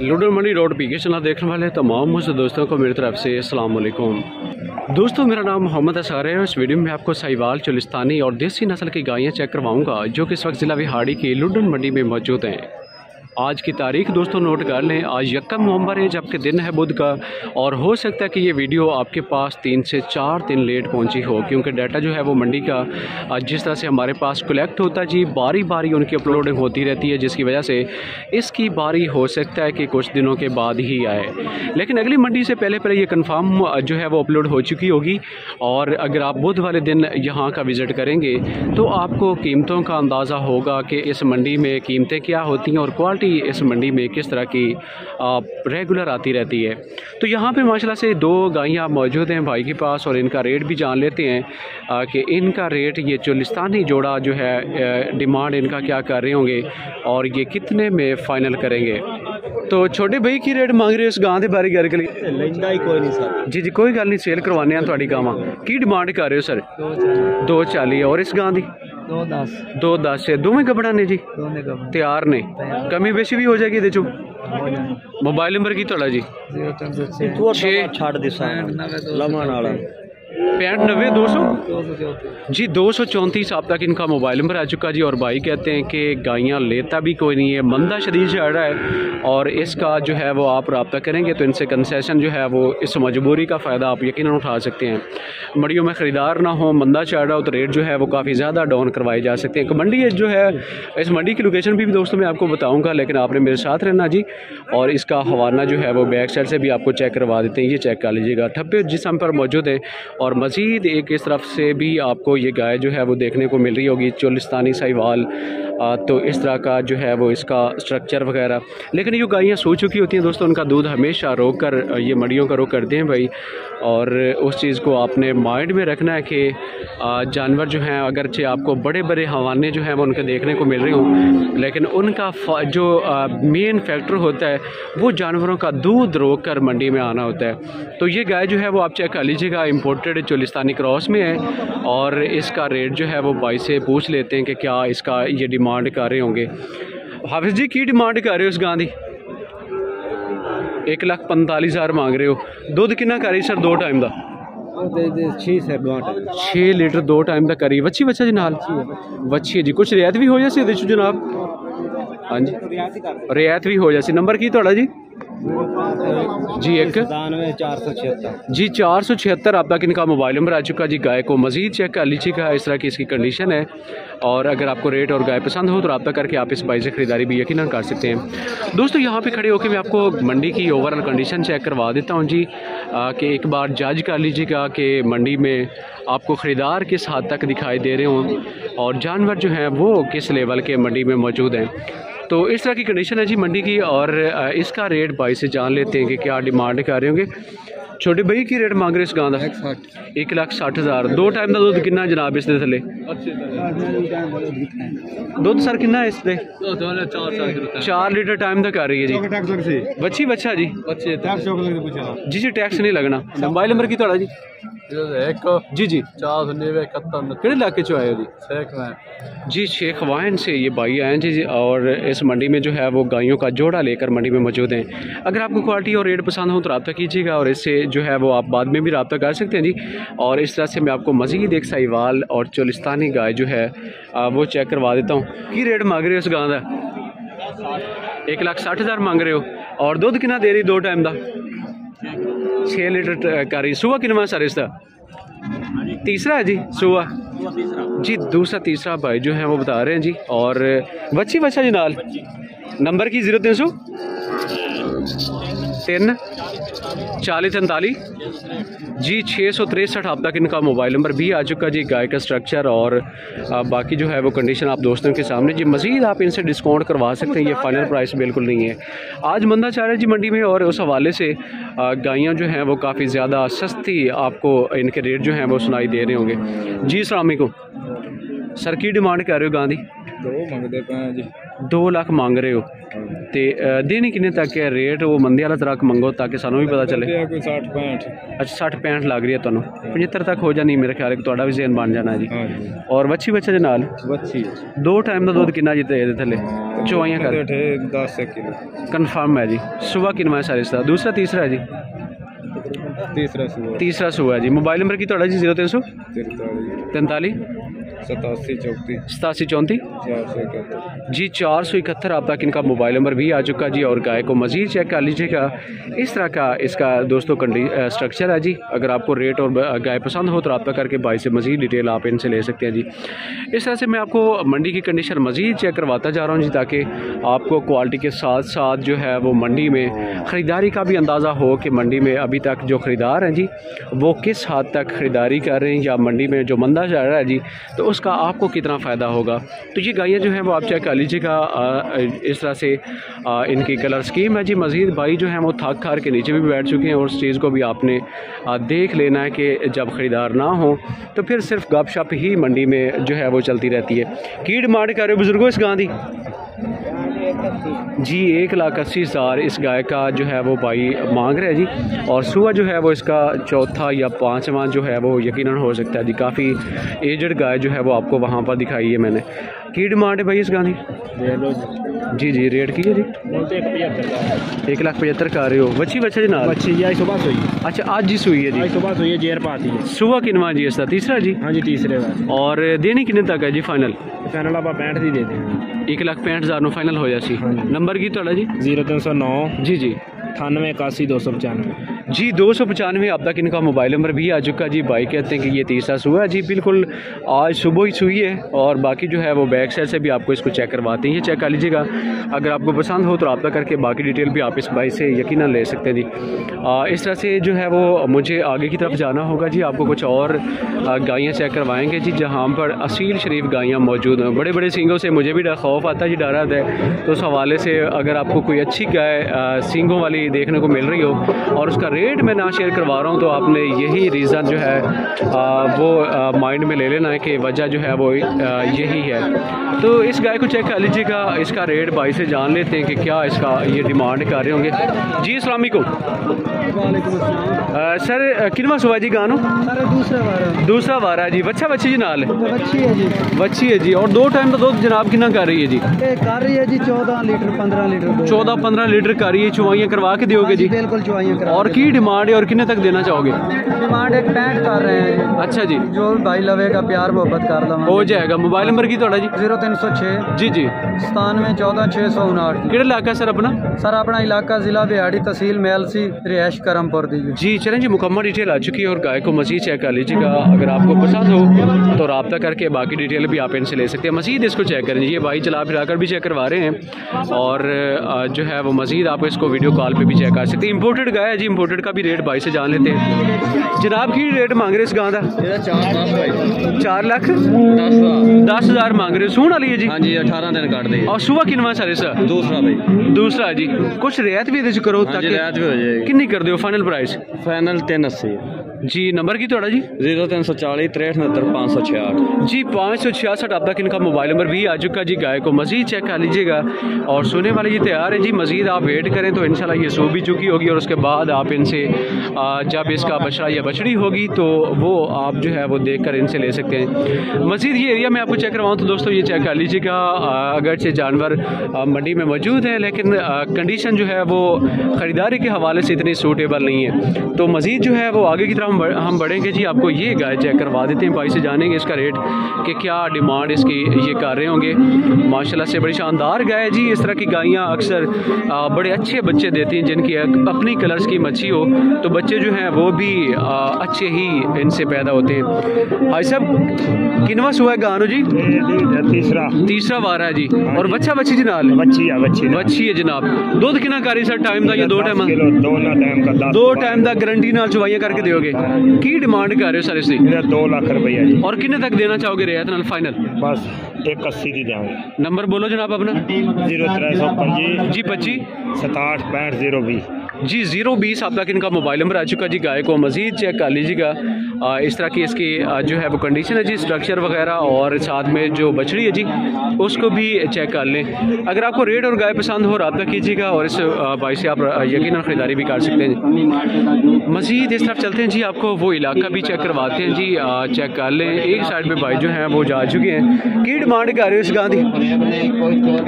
लुडन मंडी road पीके चला देखने वाले तमाम मुझे दोस्तों को मेरी तरफ से अस्सलाम वालेकुम। दोस्तों मेरा नाम मोहम्मद असगर है। इस वीडियो में आपको साहिवाल, चोलिस्तानी और देसी नस्ल की गायें चेक करवाऊंगा जो कि इस वक्त ज़िला विहाड़ी की लुडन मंडी में मौजूद हैं। आज की तारीख दोस्तों नोट कर लें, आज 1 नवंबर है जबकि दिन है बुध का, और हो सकता है कि ये वीडियो आपके पास 3 से 4 दिन लेट पहुंची हो क्योंकि डाटा जो है वो मंडी का जिस तरह से हमारे पास कलेक्ट होता है जी, बारी बारी उनकी अपलोडिंग होती रहती है, जिसकी वजह से इसकी बारी हो सकता है कि कुछ दिनों के बाद ही आए, लेकिन अगली मंडी से पहले ये कन्फर्म जो है वो अपलोड हो चुकी होगी। और अगर आप बुध वाले दिन यहाँ का विज़िट करेंगे तो आपको कीमतों का अंदाज़ा होगा कि इस मंडी में कीमतें क्या होती हैं और क्वालिटी इस मंडी में किस तरह की रेगुलर आती रहती है। तो यहाँ पे माशाल्लाह से 2 गायें मौजूद हैं भाई के पास और इनका रेट भी जान लेते हैं कि इनका रेट, ये चोलिस्तानी जोड़ा जो है डिमांड इनका क्या कर रहे होंगे और ये कितने में फ़ाइनल करेंगे। तो छोटे भाई की रेट मांग रहे हो इस गां के बारे घर के लिए? लेंदा ही कोई नहीं सर। जी कोई गल नहीं, सेल करवाने हैं थोड़ी गावां की डिमांड कर रहे हो सर? 240। और इस गां की 210 है। दोवें गबड़ा ने जी तैयार ने, कमी बेशी भी हो जाएगी ये चो। मोबाइल नंबर की थोड़ा जी? 6590 जी 234 आप तक इनका मोबाइल नंबर आ चुका जी। और भाई कहते हैं कि गायें लेता भी कोई नहीं है, मंदा शदीद चढ़ रहा है और इसका जो है वो आप रब्ता करेंगे तो इनसे कंसेशन जो है वो इस मजबूरी का फ़ायदा आप यकीनन उठा सकते हैं। मंडियों में ख़रीदार ना हो, मंदा चढ़ रहा हो तो रेट जो है वो काफ़ी ज़्यादा डाउन करवाए जा सकते हैं। मंडी जो है, इस मंडी की लोकेशन भी दोस्तों मैं आपको बताऊँगा, लेकिन आपने मेरे साथ रहना जी। और इसका हवाला जो है वो बैक साइड से भी आपको चेक करवा देते हैं, ये चेक कर लीजिएगा। ठप्पे जिस्म पर मौजूद है और मज़ीद एक इस तरफ से भी आपको ये गाय जो है वो देखने को मिल रही होगी, चोलिस्तानी साहिवाल। तो इस तरह का जो है वो इसका स्ट्रक्चर वगैरह। लेकिन ये गायें सो चुकी होती हैं दोस्तों, उनका दूध हमेशा रोक कर ये मंडियों का रोक करते हैं भाई। और उस चीज़ को आपने माइंड में रखना है कि जानवर जो हैं, अगरचे आपको बड़े बड़े हवाने जो हैं वो उनके देखने को मिल रहे हों, लेकिन उनका जो मेन फैक्टर होता है वो जानवरों का दूध रोक कर मंडी में आना होता है। तो ये गाय जो है वो आप चेक कर लीजिएगा, इम्पोर्टेड चोलिस्तानी क्रॉस में है और इसका रेट जो है वो भाई से पूछ लेते हैं कि क्या इसका ये डिमांड कर रहे होंगे। हाफिज़ जी की डिमांड कर रहे हो इस गां की? 1,45,000 मांग रहे हो। दूध कितना कर रही सर 2 टाइम का? 6 लीटर 2 टाइम का करी। वच्छी बच्चा जी नाल वच्छी है जी। कुछ रियायत भी हो जासी जनाब? हाँ जी रियायत भी हो जासी। नंबर की थोड़ा जी? जी 476 जी 476 आप तक इनका मोबाइल नंबर आ चुका जी। गाय को मज़ीद चेक कर लीजिएगा, इस तरह की इसकी कंडीशन है। और अगर आपको रेट और गाय पसंद हो तो रब्ता करके आप इस भाई से ख़रीदारी भी यकीनन कर सकते हैं। दोस्तों यहाँ पे खड़े होकर मैं आपको मंडी की ओवरऑल कंडीशन चेक करवा देता हूँ जी, कि एक बार जज कर लीजिएगा कि मंडी में आपको ख़रीदार किस हद तक दिखाई दे रहे हों और जानवर जो हैं वो किस लेवल के मंडी में मौजूद हैं। तो इस तरह की कंडीशन है जी मंडी की। और इसका रेट भाई से जान लेते हैं कि क्या डिमांड कर रहे होंगे। छोटे भाई की रेट मांग रहे इस गां का? 1,60,000। 2 टाइम का दूध कितना जनाब इस दे थले? दूध सर कितना है इस दे? 4 लीटर टाइम का कर रही है जी। बच्ची बच्चा जी? जी जी टैक्स नहीं लगना। मोबाइल नंबर की थोड़ा जी? जी जी 491 किहड़े इलाके चो आए हो जी? जी शेख वाहन से ये भाई आए हैं जी। और इस मंडी में जो है वो गायों का जोड़ा लेकर मंडी में मौजूद हैं। अगर आपको क्वालिटी और रेट पसंद हो तो रब्ता कीजिएगा और इससे जो है वो आप बाद में भी रब्ता कर सकते हैं जी। और इस तरह से मैं आपको मज़ीद एक साहिवाल और चोलिस्तानी गाय जो है वो चेक करवा देता हूँ। की रेट मांग रहे हो उस गां का? 1,60,000 मांग रहे हो। और दूध कितना दे रही 2 टाइम का? 6 लीटर कर रही। सुबह कितना सर इसका? तीसरा है जी सुबह जी। दूसरा तीसरा भाई जो है वो बता रहे हैं जी। और बच्ची बच्चा जी नाल? नंबर की 0303 4043 जी 663 आप तक इनका मोबाइल नंबर भी आ चुका जी। गाय का स्ट्रक्चर और बाकी जो है वो कंडीशन आप दोस्तों के सामने जी। मज़ीद आप इनसे डिस्काउंट करवा सकते हैं, ये फाइनल प्राइस बिल्कुल नहीं है। आज मंदा चाह रहा है जी मंडी में और उस हवाले से गायें जो हैं वो काफ़ी ज़्यादा सस्ती आपको इनके रेट जो हैं वो सुनाई दे रहे होंगे जी। अस्सलाम वालेकुम सर, की डिमांड कर रहे हो गां दी? 2 मंगते पे जी। 2 लाख मांग रहे हो ते देने किन्ने तक है रेट वो मंदी वाला तराक मंगो ताकि सानू भी पता चले। 60-65 अच्छा 60-65 लग रही है तुहानू 75 तक हो जानी मेरे ख्याल तुहाडा भी ज़हन बन जाना जी। और बच्ची बच्चे दे नाल बच्ची 2 टाइम का दुध कितना जी दे थले चवाइयां कर 10 किलो कन्फर्म है जी। सुबह किनवा है सारे इसका दूसरा तीसरा है जी तीसरा सुबह है जी। मोबाइल नंबर की तुहाडा जी 0300 43 87 34 जी 471 आप तक इनका मोबाइल नंबर भी आ चुका जी। और गाय को मज़ीद चेक कर लीजिएगा। इस तरह का इसका दोस्तों स्ट्रक्चर है जी। अगर आपको रेट और गाय पसंद हो तो रब्ता करके भाई से मज़ीद डिटेल आप इनसे ले सकते हैं जी। इस तरह से मैं आपको मंडी की कंडीशन मज़ीद चेक करवाता जा रहा हूँ जी ताकि आपको क्वालिटी के साथ साथ जो है वो मंडी में ख़रीदारी का भी अंदाज़ा हो कि मंडी में अभी तक जो ख़रीदार हैं जी वो किस हद तक ख़रीदारी कर रहे हैं या मंडी में जो मंदा जा रहा है जी तो उसका आपको कितना फ़ायदा होगा। तो ये गायें जो है वो आप चेक कर लीजिएगा। इस तरह से इनकी कलर स्कीम है जी। मज़ीद भाई जो है वो थक हार के नीचे भी बैठ चुके हैं और उस चीज़ को भी आपने देख लेना है कि जब ख़रीदार ना हो तो फिर सिर्फ गपशप ही मंडी में जो है वो चलती रहती है। की डिमांड कर रहे हो बुजुर्गों इस गां की जी? 1,80,000 इस गाय का जो है वो भाई मांग रहे हैं जी। और सुबह जो है वो इसका चौथा या पाँचवा जो है वो यकीनन हो सकता है जी। काफ़ी एजड गाय जो है वो आपको वहाँ पर दिखाई है मैंने। की डिमांड है भाई इस गां की जी? जी रेट की है जी? 1,75,000 का रहे हो। बच्ची बच्चा जी नाल बच्ची जी सुबह सोई। अच्छा आज ही सुई है जी? सुबह सोई है जेर पाती है। सुबह किनवा जी इसका? तीसरा जी? हाँ जी तीसरे बार। और देनी कितने तक है जी फाइनल? फाइनल आप 65 दी देते हैं। 1,65,000 फाइनल हो जासी। नंबर की थोड़ा जी? 0309 जी जी 98 81 295 जी 295 अब तक इनका मोबाइल नंबर भी आ चुका जी। भाई कहते हैं कि ये तीसरा सुबह है जी। बिल्कुल आज सुबह ही सुई है। और बाकी जो है वो बैक साइड से भी आपको इसको चेक करवाते हैं। ये चेक कर लीजिएगा। अगर आपको पसंद हो तो रब्ता करके बाकी डिटेल भी आप इस भाई से यकीनन ले सकते हैं जी। इस तरह से जो है वो मुझे आगे की तरफ जाना होगा जी। आपको कुछ और गायें चेक करवाएंगे जी जहाँ पर असील शरीफ गायें मौजूद हैं। बड़े बड़े सींगों से मुझे भी खौफ आता है जी, डर आता है। तो उस हवाले से अगर आपको कोई अच्छी गाय सींगों वाली देखने को मिल रही हो और उसका रेट मैं ना शेयर करवा रहा हूँ तो आपने यही रीज़न जो है वो माइंड में ले लेना है कि वजह जो है वो यही है। तो इस गाय को चेक कर लीजिएगा। इसका रेट भाई से जान लेते हैं कि क्या इसका ये डिमांड कर रहे होंगे जी। अस्सलाम वालेकुम। सर किनवा सुबह जी गानो? दूसरा बार है जी। बच्चा बच्ची जी नाल? बच्ची है जी। बच्ची है जी। और 2 टाइम का दूध जनाब कितना कर रही है जी? कर रही है जी 14 लीटर 15 लीटर 14-15 लीटर कर रही है। चुवाइयाँ करवा के दोगे जी? बिल्कुल चुवाइयाँ करा। और की डिमांड है और कितने तक देना चाहोगे? डिमांड 65 कर रहे हैं। अच्छा जी जो भाई लवेगा प्यार मोहब्बत कर दवा हो जाएगा। मोबाइल नंबर की थोड़ा जी? 0306 जी जी 97 14 659। किहड़ा इलाका सर अपना? सर अपना इलाका जिला बिहाड़ी तहसील मेलसी रिहायश करमपुर दी जी। चलें जी मुकम्मल डिटेल आ चुकी है और गाय को मज़ीद चेक कर लीजिएगा। अगर आपको पसंद हो तो रब्ता करके बाकी डिटेल भी आप इनसे ले सकते हैं। मज़ीद इसको चेक करें। ये भाई चला फिरा कर भी चेक करवा रहे हैं और जो है वो मज़ीद आप इसको वीडियो कॉल पे भी चेक कर सकते हैं। इंपोर्टेड गाय है जी। इंपोर्टेड का भी रेट भाई से जान लेते हैं। जनाब की रेट मांग रहे इस गां का? 4,10,000 मांग रहे। सून वाली है जी? हाँ जी 18 दिन काट दे। और सुबह किनवा सर इस? दूसरा भाई। दूसरा जी। कुछ रियायत भी इहदे च करो ताकि रियायत भी हो जाएगी। कितनी कर दो फाइनल प्राइस? फाइनल 380 जी। नंबर की थोड़ा जी? 0340 63 566 जी 566 अब तक इनका मोबाइल नंबर भी आ चुका जी। गाय को मज़ीद चेक कर लीजिएगा और सोने वाले ये तैयार है जी। मज़ीद आप वेट करें तो इंशाल्लाह ये सो भी चुकी होगी और उसके बाद आप इनसे जब इसका बछड़ा या बछड़ी होगी तो वो आप जो है वो देख कर इनसे ले सकते हैं। मज़ीद ये एरिया में आपको चेक करवाऊँ तो दोस्तों ये चेक कर लीजिएगा। अगरचे जानवर मंडी में मौजूद हैं लेकिन कंडीशन जो है वो ख़रीदारी के हवाले से इतनी सूटेबल नहीं है। तो मज़ीद जो है वो आगे की तरफ हम बढ़ेंगे जी। आपको ये गाय चेक करवा देते हैं। भाई से जानेंगे इसका रेट कि क्या डिमांड इसकी ये कर रहे होंगे। माशाल्लाह से बड़ी शानदार गाय है जी। इस तरह की गायें अक्सर बड़े अच्छे बच्चे देती हैं जिनकी अपनी कलर्स की मच्छी हो तो बच्चे जो हैं वो भी अच्छे ही इनसे पैदा होते हैं। भाई साहब किनवा सुबह गानो जी? तीसरा बार है जी। और बच्चा बच्ची जी नाल? बच्ची है जनाब। दूध कितना कर रही सर टाइम का? ये 2 टाइम का 2 टाइम का गारंटी नाल चुवाइयां करके दोगे। की डिमांड कर रहे हो सर इसकी? 2 लाख रुपया जी। और कितने तक देना चाहोगे रियायत नाल फाइनल? बस 180 दी देंगे। नंबर बोलो जनाब अपना। 0325 जी 25 67 65 020 जी 020 अब तक इनका मोबाइल नंबर आ चुका जी। गाय को मज़ीद चेक कर लीजिएगा इस तरह की इसकी जो है वो कंडीशन है जी, स्ट्रक्चर वगैरह, और साथ में जो बछड़ी है जी उसको भी चेक कर लें। अगर आपको रेट और गाय पसंद हो रब्ता कीजिएगा और इस भाई से आप यकीनन ख़रीदारी भी कर सकते हैं। मज़ीद इस तरफ चलते हैं जी, आपको वो इलाका भी चेक करवाते हैं जी, चेक कर लें। एक साइड पे भाई जो हैं वो जा चुके हैं। की डिमांड कर रहे हो इस गां दी?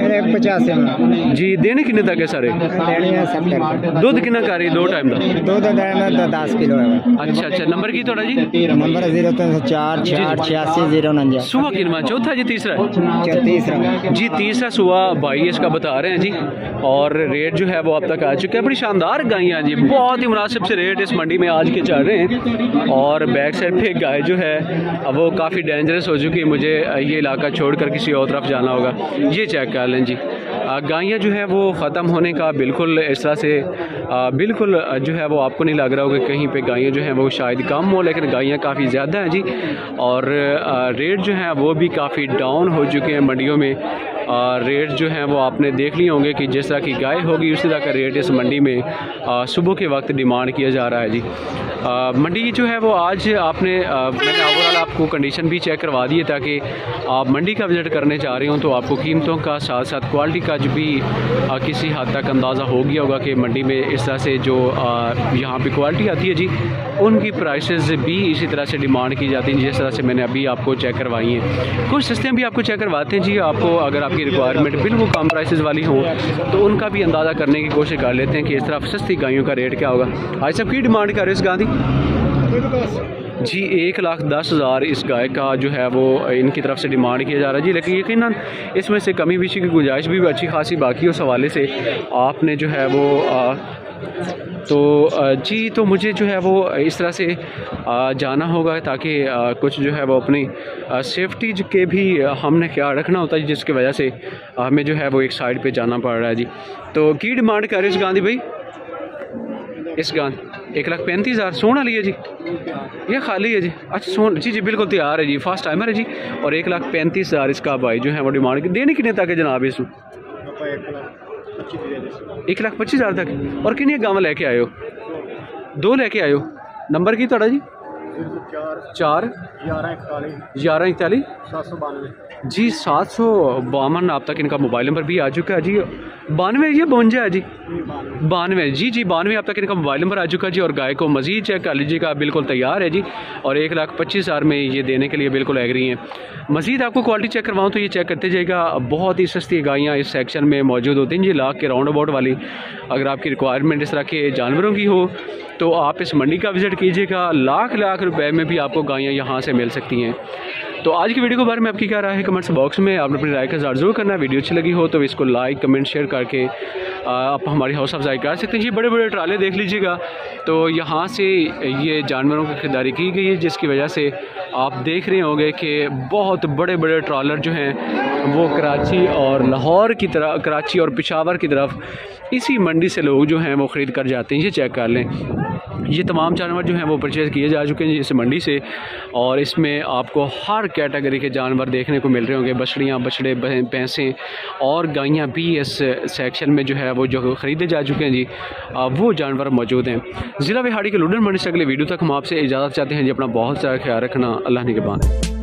85 जी, देने किन्ने तक है सारे? दुध किन्ना कर रही 2 टाइम का? 10 किलो है। अच्छा अच्छा, नंबर की थोड़ा जी? नंबर 0304 86 049। सुबह किनवा? चौथा जी, तीसरा तीसरा जी, तीसरा सुबह भाई इसका बता रहे हैं जी, और रेट जो है वो अब तक आ चुका है। बड़ी शानदार गायें जी, बहुत ही मुनासिब से रेट इस मंडी में आज के चल रहे हैं। और बैक साइड पे गाय जो है वो काफ़ी डेंजरस हो चुकी है, मुझे ये इलाका छोड़कर किसी और तरफ जाना होगा। ये चेक कर लें जी, गायें जो है वो ख़त्म होने का बिल्कुल इस तरह से बिल्कुल जो है वो आपको नहीं लग रहा होगा कहीं पे गायें जो हैं वो शायद कम हो, लेकिन गायें काफ़ी ज़्यादा हैं जी। और रेट जो है वो भी काफ़ी डाउन हो चुके हैं मंडियों में। रेट जो हैं वो आपने देख लिए होंगे कि जिस तरह की गाय होगी उसी तरह का रेट इस मंडी में सुबह के वक्त डिमांड किया जा रहा है जी। मंडी जो है वो आज मैंने ओवरऑल आपको कंडीशन भी चेक करवा दी है, ताकि आप मंडी का विज़िट करने जा रहे हो तो आपको कीमतों का साथ साथ क्वालिटी का जो भी किसी हद तक अंदाज़ा हो गया होगा कि मंडी में इस तरह से जो यहाँ पे क्वालिटी आती है जी, उनकी प्राइसेस भी इसी तरह से डिमांड की जाती हैं जिस तरह से मैंने अभी आपको चेक करवाई हैं। कुछ सस्ते भी आपको चेक करवाते हैं जी, आपको अगर आपकी रिक्वायरमेंट बिल्कुल कम प्राइसेस वाली हो तो उनका भी अंदाज़ा करने की कोशिश कर लेते हैं कि इस तरह सस्ती गायों का रेट क्या होगा। आज सब की डिमांड कर रहे इस गाय दी जी? 1,10,000 इस गाय का जो है वो इनकी तरफ से डिमांड किया जा रहा है जी, लेकिन यकीनन इसमें से कमी बेशी की गुंजाइश भी अच्छी खासी बाकी उस हवाले से आपने जो है वो जी तो मुझे जो है वो इस तरह से जाना होगा, ताकि कुछ जो है वो अपनी सेफ्टी के भी हमने ख्याल रखना होता है, जिसकी वजह से हमें जो है वो एक साइड पे जाना पड़ रहा है जी। तो की डिमांड कर रहे इस गांधी भाई? इस गांध 1,35,000 सोना लिए जी, ये खाली है जी? अच्छा सोन जी, जी बिल्कुल तैयार है जी, फर्स्ट टाइमर है जी। और 1,35,000 इसका भाई जो है वो डिमांड देने कितने तक है जनाब? इस 1,25,000 तक। और कितने गाँव लेके आयो? 2 लेके आयो। नंबर की थोड़ा जी? 4 11 41 जी 752 आप तक इनका मोबाइल नंबर भी आ चुका है जी। 92 ये 52 है जी, 92 जी, जी 92 आप तक इनका मोबाइल नंबर आ चुका है जी। और गाय को मज़ीद चेक कर लीजिएगा, बिल्कुल तैयार है जी। और 1,25,000 में ये देने के लिए बिल्कुल एग्री हैं। मज़ीद आपको क्वालिटी चेक करवाऊँ तो ये चेक करते जाइएगा, बहुत ही सस्ती गायें इस सेक्शन में मौजूद होती हैं जी, लाख के राउंड अबाउट वाली। अगर आपकी रिक्वायरमेंट इस तरह के जानवरों की हो तो आप इस मंडी का विज़िट कीजिएगा, लाख लाख रुपए में भी आपको गायें यहाँ से मिल सकती हैं। तो आज की वीडियो के बारे में आपकी क्या राय है कमेंट्स बॉक्स में आपने अपनी राय का इज़हार ज़रूर करना है। वीडियो अच्छी लगी हो तो इसको लाइक कमेंट शेयर करके आप हमारी हौसला अफजाई कर सकते हैं जी। बड़े बड़े ट्राले देख लीजिएगा, तो यहाँ से ये जानवरों की खरीदारी की गई है, जिसकी वजह से आप देख रहे होंगे कि बहुत बड़े बड़े ट्रॉलर जो हैं वो कराची और लाहौर की तरफ, कराची और पेशावर की तरफ इसी मंडी से लोग जो हैं वो ख़रीद कर जाते हैं। ये चेक कर लें, ये तमाम जानवर जो हैं वो परचेज़ किए जा चुके हैं इस मंडी से। और इसमें आपको हर कैटेगरी के जानवर देखने को मिल रहे होंगे, बछड़ियाँ, बछड़े, भैंसें और गायें भी इस सेक्शन में जो है वो जो ख़रीदे जा चुके हैं जी, वो जानवर मौजूद हैं। ज़िला बिहाड़ी के लुडन मंडी से अगले वीडियो तक हम आपसे इजाज़त चाहते हैं जी। अपना बहुत सारा ख्याल रखना, अल्लाह निगहबान।